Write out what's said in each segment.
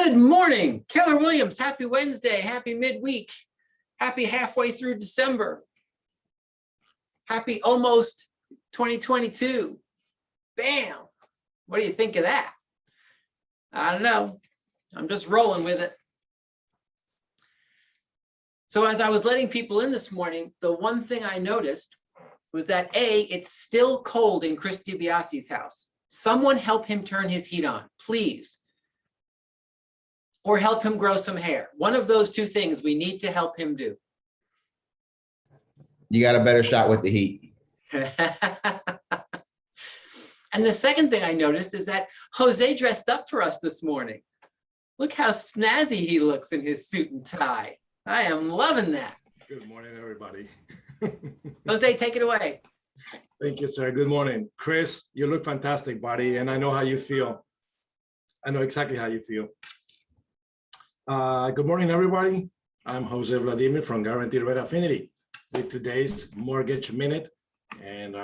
Good morning, Keller Williams. Happy Wednesday, happy midweek, happy halfway through December. Happy almost 2022. Bam. What do you think of that? I don't know. I'm just rolling with it. So as I was letting people in this morning, the one thing I noticed was that it's still cold in Chris DiBiase's house. Someone help him turn his heat on, please. Or help him grow some hair. One of those two things we need to help him do. You got a better shot with the heat. And the second thing I noticed is that Jose dressed up for us this morning. Look how snazzy he looks in his suit and tie. I am loving that. Good morning, everybody. Jose, take it away. Thank you, sir. Good morning. Chris, you look fantastic, buddy, and I know how you feel. I know exactly how you feel. Good morning, everybody. I'm Jose Vladimir from Guaranteed Rate Affinity with today's Mortgage Minute, and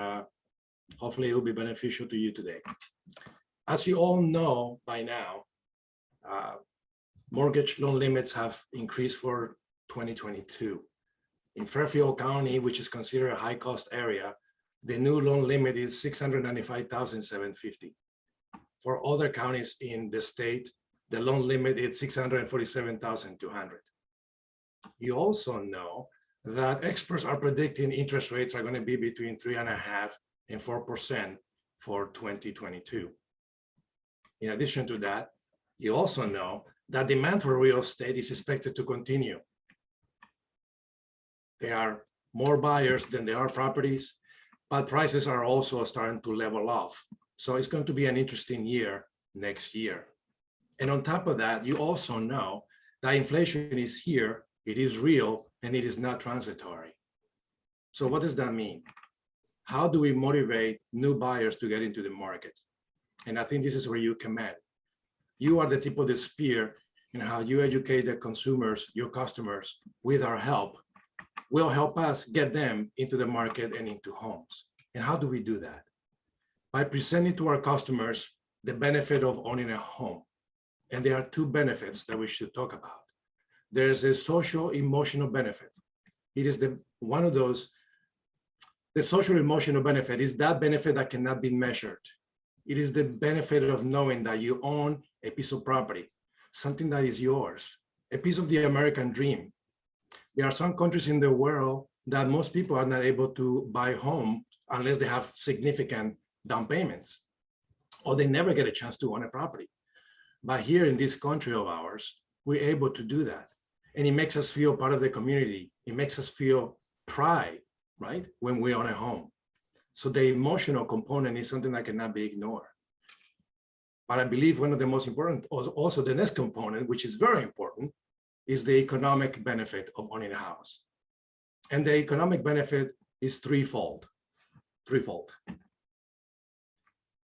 hopefully it will be beneficial to you today. As you all know by now, mortgage loan limits have increased for 2022. In Fairfield County, which is considered a high-cost area, the new loan limit is $695,750. For other counties in the state, the loan limit is $647,200. You also know that experts are predicting interest rates are going to be between 3.5% and 4% for 2022. In addition to that, you also know that demand for real estate is expected to continue. There are more buyers than there are properties, but prices are also starting to level off. So it's going to be an interesting year next year. And on top of that, you also know that inflation is here, it is real, and it is not transitory. So what does that mean? How do we motivate new buyers to get into the market? And I think this is where you come in. You are the tip of the spear in how you educate the consumers, your customers, with our help, will help us get them into the market and into homes. And how do we do that? By presenting to our customers the benefit of owning a home. And there are two benefits that we should talk about. There's a social emotional benefit. It is the social emotional benefit is that benefit that cannot be measured. It is the benefit of knowing that you own a piece of property, something that is yours, a piece of the American dream. There are some countries in the world that most people are not able to buy home unless they have significant down payments, or they never get a chance to own a property. But here in this country of ours, we're able to do that. And it makes us feel part of the community. It makes us feel pride, right? When we own a home. So the emotional component is something that cannot be ignored. But I believe one of the most important, also the next component, which is very important, is the economic benefit of owning a house. And the economic benefit is threefold.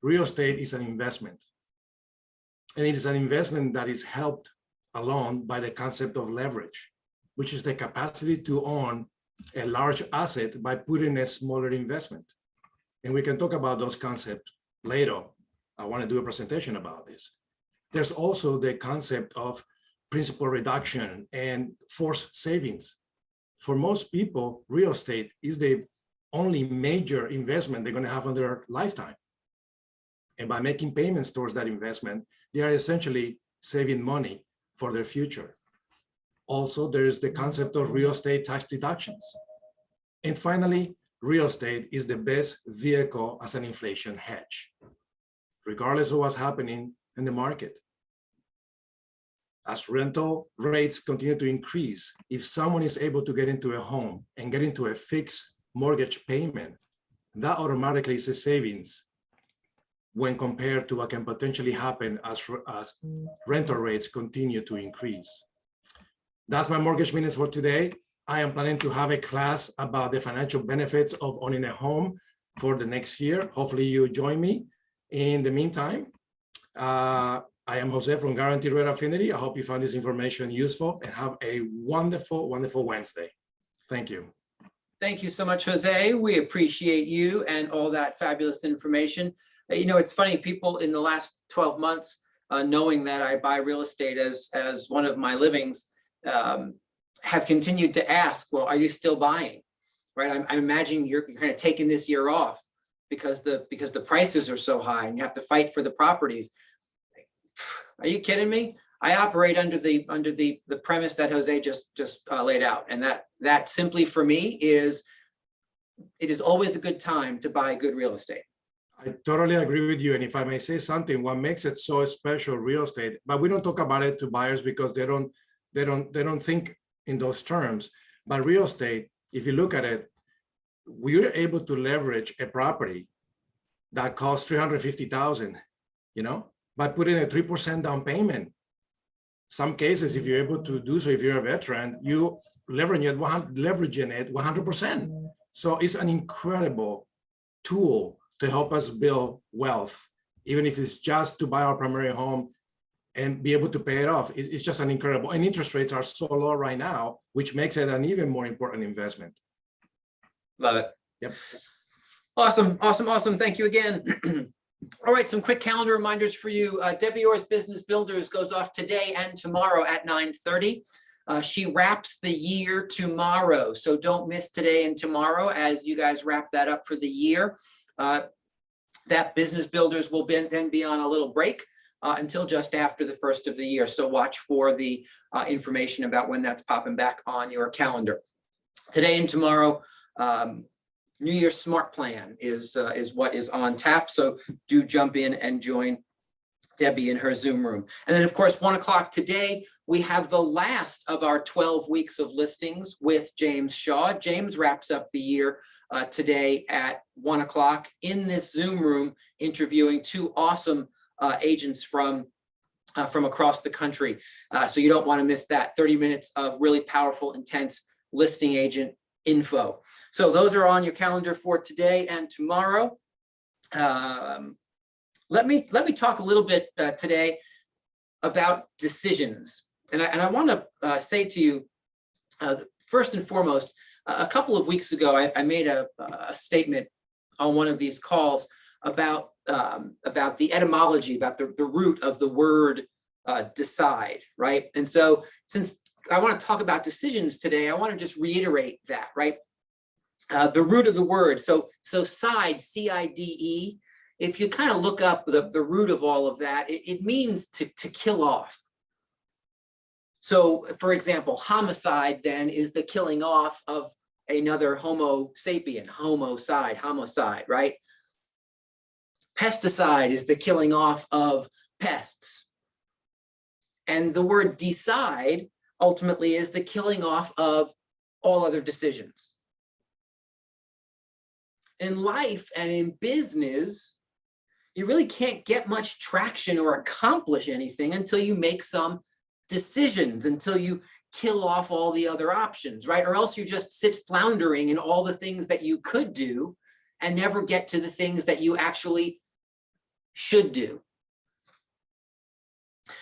Real estate is an investment. And it is an investment that is helped along by the concept of leverage, which is the capacity to own a large asset by putting a smaller investment. And we can talk about those concepts later. I want to do a presentation about this. There's also the concept of principal reduction and forced savings. For most people, real estate is the only major investment they're going to have in their lifetime. And by making payments towards that investment, they are essentially saving money for their future. Also, there is the concept of real estate tax deductions. And finally, real estate is the best vehicle as an inflation hedge, regardless of what's happening in the market. As rental rates continue to increase, if someone is able to get into a home and get into a fixed mortgage payment, that automatically is a savings when compared to what can potentially happen as rental rates continue to increase. That's my mortgage minutes for today. I am planning to have a class about the financial benefits of owning a home for the next year. Hopefully you join me. In the meantime, I am Jose from Guaranteed Rate Affinity. I hope you found this information useful and have a wonderful, wonderful Wednesday. Thank you. Thank you so much, Jose. We appreciate you and all that fabulous information. You know, it's funny, people in the last 12 months knowing that I buy real estate as one of my livings, have continued to ask, well, are you still buying? Right? I'm imagining you're kind of taking this year off because the prices are so high and you have to fight for the properties. Are you kidding me? I operate under the premise that Jose just laid out, and that simply for me is, it is always a good time to buy good real estate. I totally agree with you. And if I may say something, what makes it so special, real estate, but we don't talk about it to buyers because they don't think in those terms. But real estate, if you look at it, we're able to leverage a property that costs $350,000, by putting a 3% down payment. Some cases, if you're able to do so, if you're a veteran, you leveraging it 100%. So it's an incredible tool to help us build wealth, even if it's just to buy our primary home and be able to pay it off. It's just an incredible, and interest rates are so low right now, which makes it an even more important investment. Love it. Yep. Awesome. Thank you again. All right, some quick calendar reminders for you. Debbie Orr's Business Builders goes off today and tomorrow at 9:30. She wraps the year tomorrow, so don't miss today and tomorrow as you guys wrap that up for the year. That Business Builders will then be on a little break until just after the first of the year. So watch for the information about when that's popping back on your calendar. Today and tomorrow, New Year's Smart Plan is what is on tap. So do jump in and join Debbie in her Zoom room. And then of course, 1 o'clock today, we have the last of our 12 weeks of listings with James Shaw. James wraps up the year today at 1 o'clock in this Zoom room, interviewing two awesome agents from across the country. So you don't want to miss that. 30 minutes of really powerful, intense listing agent info. So those are on your calendar for today and tomorrow. Let me talk a little bit today about decisions. And I want to say to you, first and foremost, a couple of weeks ago, I made a statement on one of these calls about the etymology, about the root of the word decide, right? And so since I want to talk about decisions today, I want to just reiterate that, right? The root of the word, so side, C-I-D-E, if you kind of look up the root of all of that, it means to kill off. So for example, homicide then is the killing off of another Homo sapien, homicide, right? Pesticide is the killing off of pests. And the word decide ultimately is the killing off of all other decisions. In life and in business, you really can't get much traction or accomplish anything until you make some decisions, until you kill off all the other options, right? Or else you just sit floundering in all the things that you could do and never get to the things that you actually should do.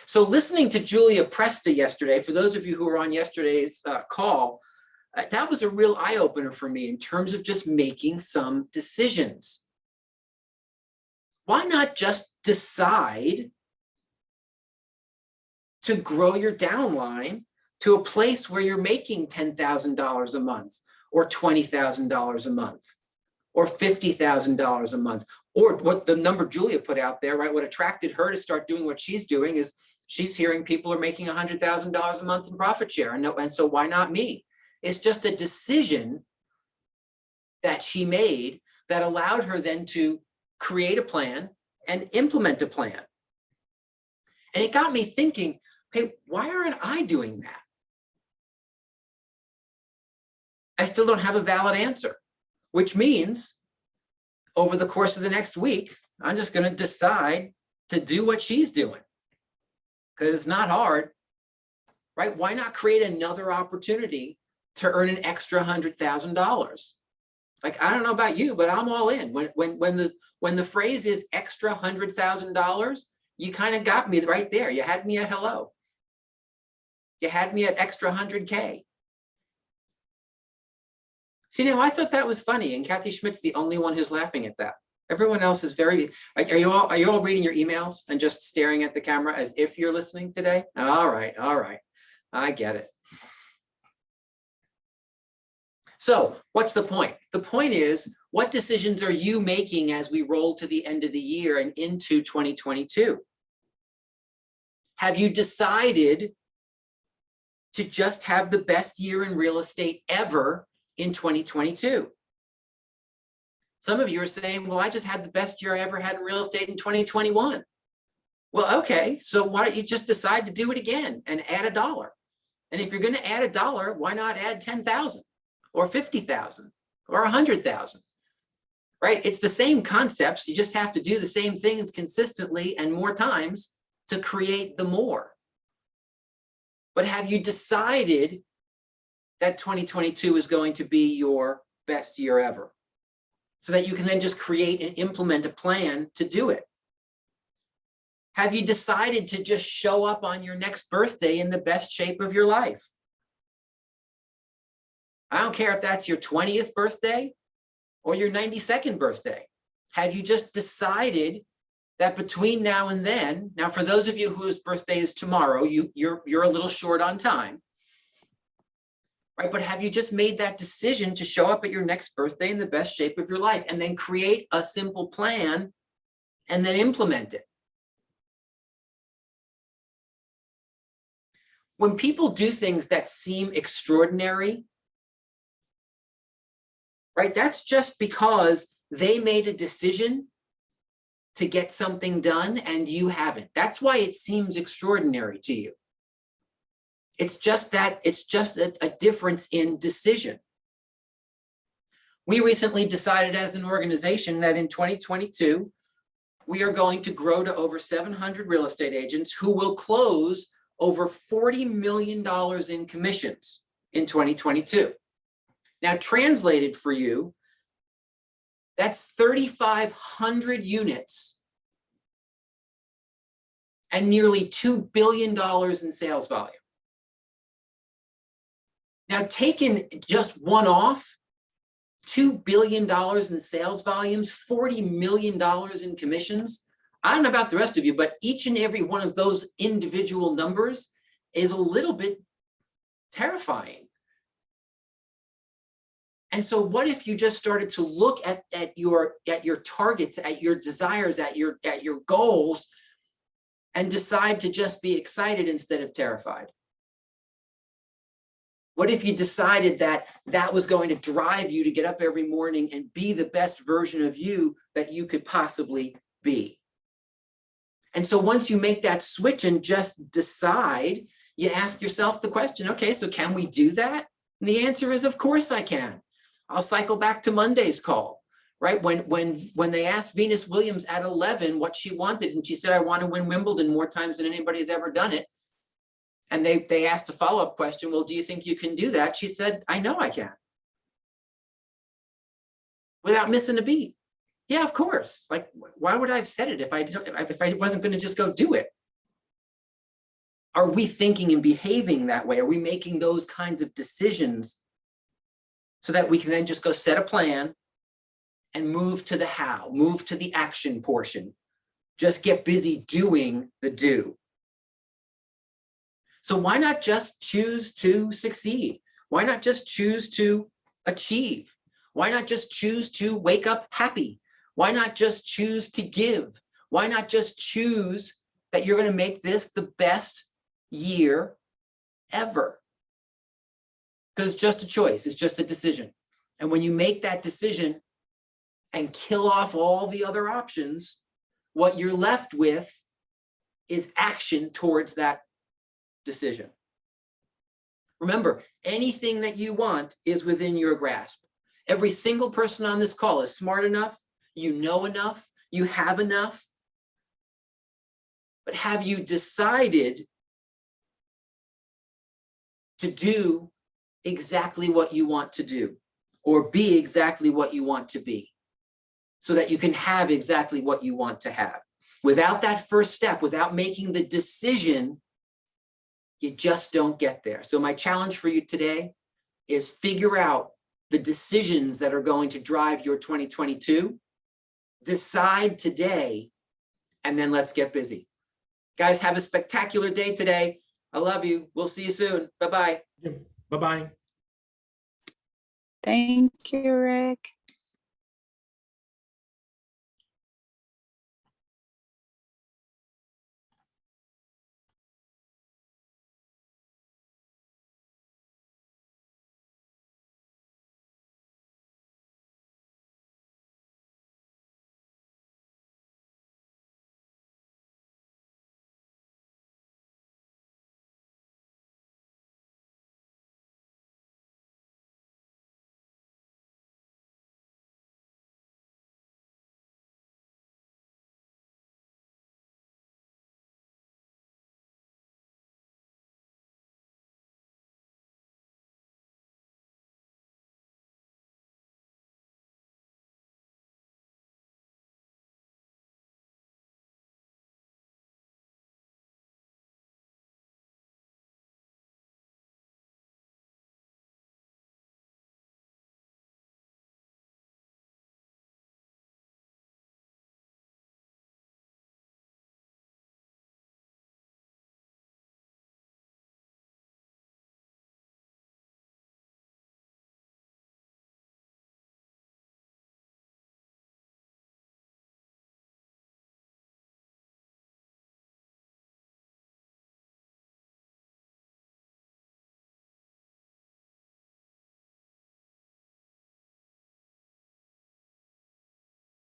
So listening to Julia Presta yesterday, for those of you who were on yesterday's call, that was a real eye-opener for me in terms of just making some decisions. Why not just decide to grow your downline to a place where you're making $10,000 a month or $20,000 a month or $50,000 a month, or what the number Julia put out there, right? What attracted her to start doing what she's doing is she's hearing people are making $100,000 a month in profit share. And so why not me? It's just a decision that she made that allowed her then to create a plan and implement a plan. And it got me thinking, hey, why aren't I doing that? I still don't have a valid answer, which means over the course of the next week, I'm just going to decide to do what she's doing because it's not hard, right? Why not create another opportunity to earn an extra $100,000? Like, I don't know about you, but I'm all in. When the phrase is extra $100,000, you kind of got me right there. You had me at hello. You had me at extra 100K. See, now I thought that was funny, and Kathy Schmidt's the only one who's laughing at that. Everyone else is very, are you all reading your emails and just staring at the camera as if you're listening today? All right. I get it. So what's the point? The point is, what decisions are you making as we roll to the end of the year and into 2022? Have you decided to just have the best year in real estate ever in 2022? Some of you are saying, well, I just had the best year I ever had in real estate in 2021. Well, okay, so why don't you just decide to do it again and add $1? And if you're going to add $1, why not add 10,000 or 50,000 or 100,000? Right? It's the same concepts. You just have to do the same things consistently and more times to create the more. But have you decided that 2022 is going to be your best year ever, so that you can then just create and implement a plan to do it? Have you decided to just show up on your next birthday in the best shape of your life? I don't care if that's your 20th birthday or your 92nd birthday. Have you just decided that between now and then, now for those of you whose birthday is tomorrow, you're a little short on time, right? But have you just made that decision to show up at your next birthday in the best shape of your life, and then create a simple plan and then implement it? When people do things that seem extraordinary, right, that's just because they made a decision to get something done and you haven't. That's why it seems extraordinary to you. It's just that, it's just a difference in decision. We recently decided as an organization that in 2022, we are going to grow to over 700 real estate agents who will close over $40 million in commissions in 2022. Now, translated for you, that's 3,500 units and nearly $2 billion in sales volume. Now, taking just one off, $2 billion in sales volumes, $40 million in commissions. I don't know about the rest of you, but each and every one of those individual numbers is a little bit terrifying. And so what if you just started to look at your targets, at your desires, at your goals, and decide to just be excited instead of terrified? What if you decided that that was going to drive you to get up every morning and be the best version of you that you could possibly be? And so once you make that switch and just decide, you ask yourself the question, okay, so can we do that? And the answer is, of course I can. I'll cycle back to Monday's call, right? When they asked Venus Williams at 11 what she wanted, and she said, I want to win Wimbledon more times than anybody has ever done it. And they asked a follow-up question, well, do you think you can do that? She said, I know I can. Without missing a beat. Yeah, of course. Like, why would I have said it if I wasn't going to just go do it? Are we thinking and behaving that way? Are we making those kinds of decisions so that we can then just go set a plan and move to the how, move to the action portion, just get busy doing the do? So why not just choose to succeed? Why not just choose to achieve? Why not just choose to wake up happy? Why not just choose to give? Why not just choose that you're going to make this the best year ever? Because it's just a choice. It's just a decision. And when you make that decision and kill off all the other options, what you're left with is action towards that decision. Remember, anything that you want is within your grasp. Every single person on this call is smart enough, you know enough, you have enough. But have you decided to do exactly what you want to do, or be exactly what you want to be, so that you can have exactly what you want to have? Without that first step, without making the decision, you just don't get there. So my challenge for you today is figure out the decisions that are going to drive your 2022 decide today, and then let's get busy. Guys, have a spectacular day today. I love you. We'll see you soon. Bye-bye. Bye-bye. Thank you, Rick.